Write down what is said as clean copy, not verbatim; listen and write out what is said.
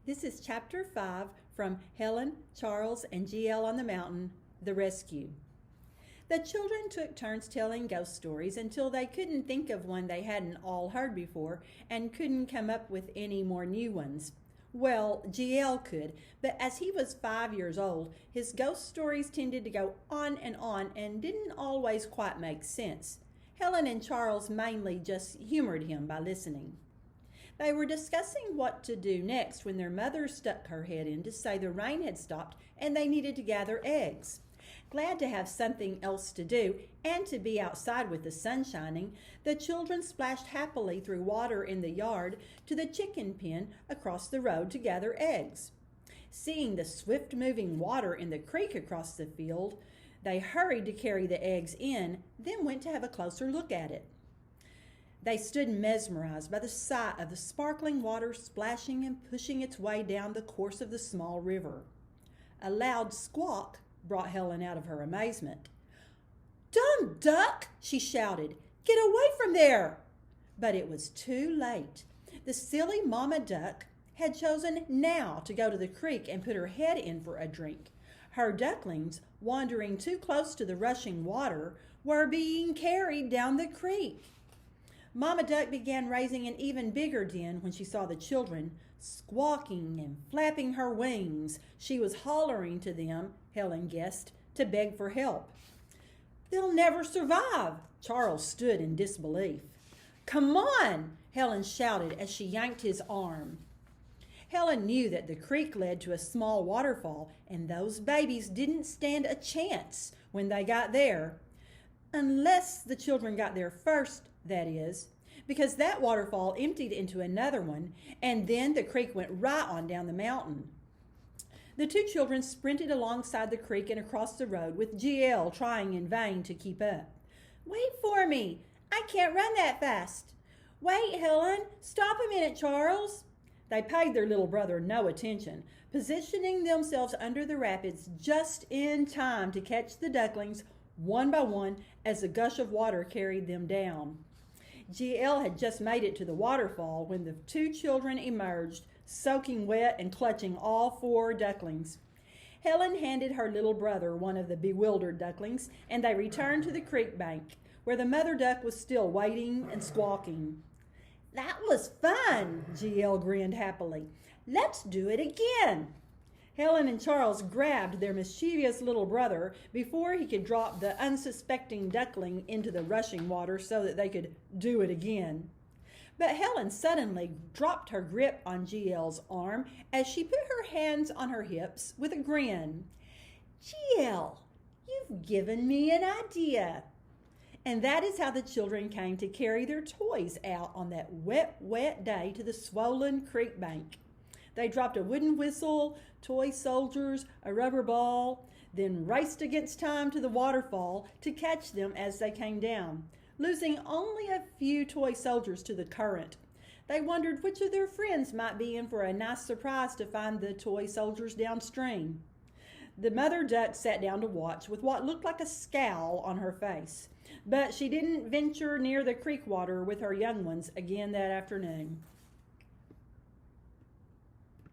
This is Chapter 5 from Helen, Charles, and GL on the Mountain, The Rescue. The children took turns telling ghost stories until they couldn't think of one they hadn't all heard before and couldn't come up with any more new ones. Well, GL could, but as he was 5 years old, his ghost stories tended to go on and didn't always quite make sense. Helen and Charles mainly just humored him by listening. They were discussing what to do next when their mother stuck her head in to say the rain had stopped and they needed to gather eggs. Glad to have something else to do and to be outside with the sun shining, the children splashed happily through water in the yard to the chicken pen across the road to gather eggs. Seeing the swift-moving water in the creek across the field, they hurried to carry the eggs in, then went to have a closer look at it. They stood mesmerized by the sight of the sparkling water splashing and pushing its way down the course of the small river. A loud squawk brought Helen out of her amazement. "Dumb duck!" she shouted. "Get away from there!" But it was too late. The silly mama duck had chosen now to go to the creek and put her head in for a drink. Her ducklings, wandering too close to the rushing water, were being carried down the creek. Mama Duck began raising an even bigger din when she saw the children, squawking and flapping her wings. She was hollering to them, Helen guessed, to beg for help. "They'll never survive!" Charles stood in disbelief. "Come on!" Helen shouted as she yanked his arm. Helen knew that the creek led to a small waterfall, and those babies didn't stand a chance when they got there. Unless the children got there first, that is, because that waterfall emptied into another one, and then the creek went right on down the mountain. The two children sprinted alongside the creek and across the road, with GL trying in vain to keep up. "Wait for me! I can't run that fast!" "Wait, Helen! Stop a minute, Charles!" They paid their little brother no attention, positioning themselves under the rapids just in time to catch the ducklings one by one as a gush of water carried them down. GL had just made it to the waterfall when the two children emerged, soaking wet and clutching all four ducklings. Helen handed her little brother one of the bewildered ducklings, and they returned to the creek bank, where the mother duck was still waiting and squawking. "That was fun!" GL grinned happily. "Let's do it again!" Helen and Charles grabbed their mischievous little brother before he could drop the unsuspecting duckling into the rushing water so that they could do it again. But Helen suddenly dropped her grip on GL's arm as she put her hands on her hips with a grin. "GL, you've given me an idea." And that is how the children came to carry their toys out on that wet day to the swollen creek bank. They dropped a wooden whistle, toy soldiers, a rubber ball, then raced against time to the waterfall to catch them as they came down, losing only a few toy soldiers to the current. They wondered which of their friends might be in for a nice surprise to find the toy soldiers downstream. The mother duck sat down to watch with what looked like a scowl on her face, but she didn't venture near the creek water with her young ones again that afternoon.